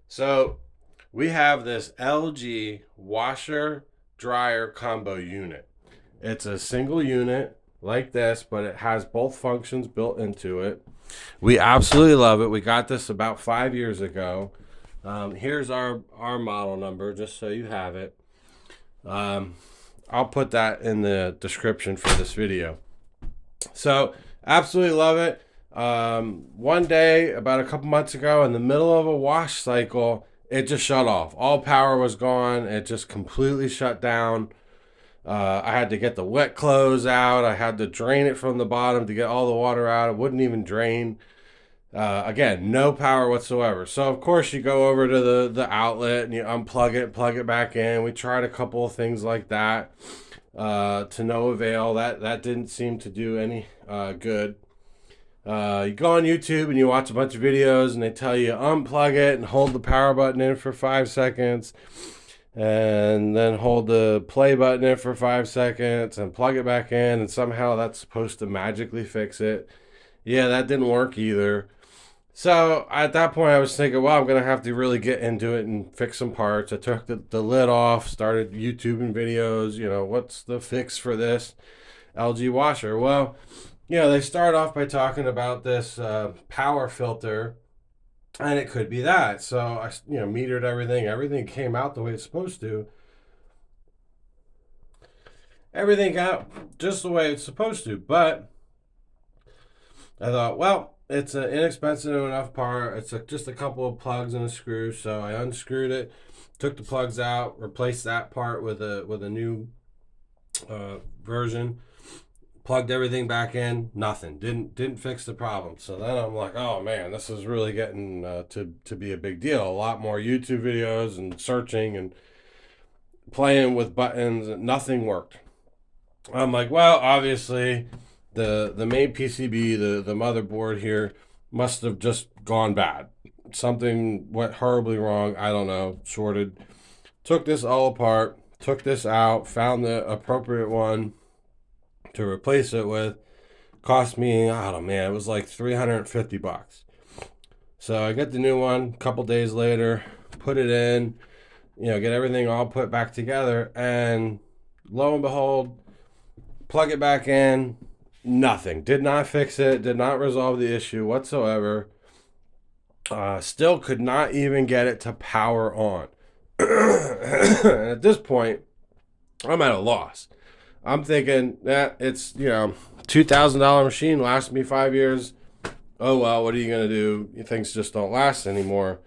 So we have this LG washer dryer combo unit. It's a single unit like this, but it has both functions built into it. We absolutely love it. We got this about 5 years ago. Here's our model number, just so you have it. Um, I'll put that in the description for this video. So, absolutely love it. One day, about a couple months ago, in the middle of a wash cycle, it just shut off. All power was gone. It just completely shut down. I had to get the wet clothes out. I had to drain it from the bottom to get all the water out. It wouldn't even drain. Again, no power whatsoever. So of course you go over to the outlet and you unplug it, plug it back in. We tried a couple of things like that to no avail. That didn't seem to do any good. You go on YouTube and you watch a bunch of videos and they tell you unplug it and hold the power button in for 5 seconds and then hold the play button in for 5 seconds and plug it back in, and somehow that's supposed to magically fix it. Yeah, that didn't work either. So at that point, I was thinking, well, I'm going to have to really get into it and fix some parts. I took the lid off, started YouTubing videos, what's the fix for this LG washer? Well, they start off by talking about this power filter, and it could be that. So I, metered everything. Everything came out the way it's supposed to. Everything got just the way it's supposed to. But I thought, well, it's an inexpensive enough part. It's just a couple of plugs and a screw. So I unscrewed it, took the plugs out, replaced that part with a new version, plugged everything back in. Nothing. Didn't fix the problem. So then I'm like, oh man, this is really getting to be a big deal. A lot more YouTube videos and searching and playing with buttons. Nothing worked. I'm like, well, obviously the main PCB, the motherboard here, must have just gone bad. Something went horribly wrong. I don't know. Shorted. Took this all apart. Took this out. Found the appropriate one to replace it with. Cost me, I don't know, man, it was like $350. So I get the new one a couple days later, put it in, get everything all put back together, and lo and behold, plug it back in. Nothing. Did not fix it. Did not resolve the issue whatsoever. Still could not even get it to power on. And at this point, I'm at a loss. I'm thinking that it's, $2,000 machine, lasts me 5 years. Oh, well, what are you going to do? Things just don't last anymore.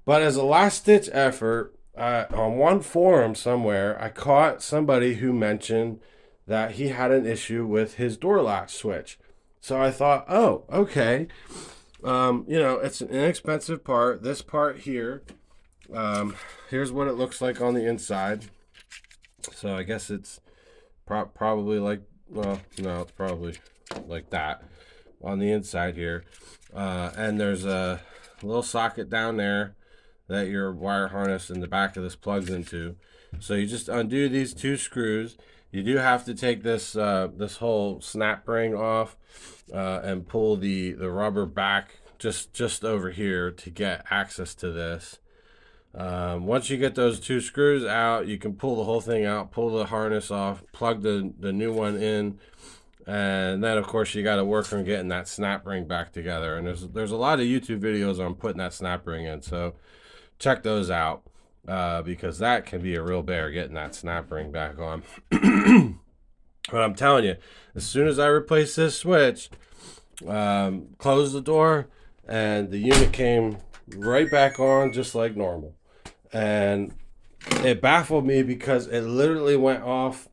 But as a last ditch effort, on one forum somewhere, I caught somebody who mentioned that he had an issue with his door latch switch. So I thought, oh, okay. It's an inexpensive part. This part here, here's what it looks like on the inside. So I guess it's probably like, well, no, it's probably like that on the inside here. And there's a little socket down there that your wire harness in the back of this plugs into. So you just undo these two screws. You do have to take this this whole snap ring off and pull the rubber back just over here to get access to this. Once you get those two screws out, you can pull the whole thing out, pull the harness off, plug the new one in, and then of course you got to work on getting that snap ring back together. And there's a lot of YouTube videos on putting that snap ring in, so check those out because that can be a real bear getting that snap ring back on. But I'm telling you, as soon as I replace this switch, close the door, and the unit came right back on just like normal. And it baffled me because it literally went off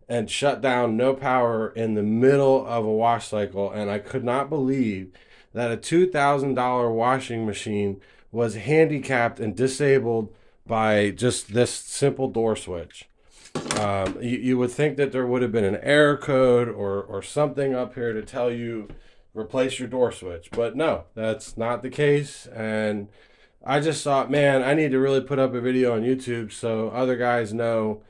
and shut down, no power in the middle of a wash cycle. And I could not believe that a $2,000 washing machine was handicapped and disabled by just this simple door switch. You would think that there would have been an error code or something up here to tell you replace your door switch, but no, that's not the case. And I just thought, man, I need to really put up a video on YouTube so other guys know,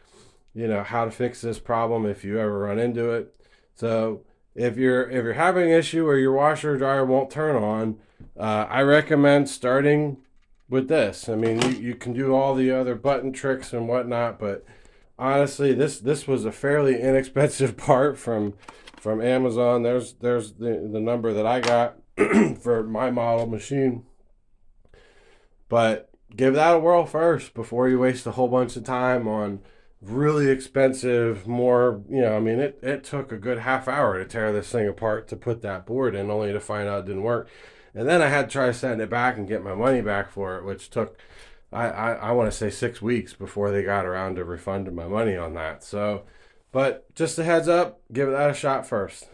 how to fix this problem if you ever run into it. So if you're having an issue where your washer or dryer won't turn on, I recommend starting with this. I mean, you can do all the other button tricks and whatnot, but honestly, this was a fairly inexpensive part from Amazon. There's the number that I got for my model machine. But give that a whirl first before you waste a whole bunch of time on really expensive, more, I mean, it took a good half hour to tear this thing apart to put that board in, only to find out it didn't work. And then I had to try sending it back and get my money back for it, which took, I want to say 6 weeks before they got around to refunding my money on that. So, but just a heads up, give that a shot first.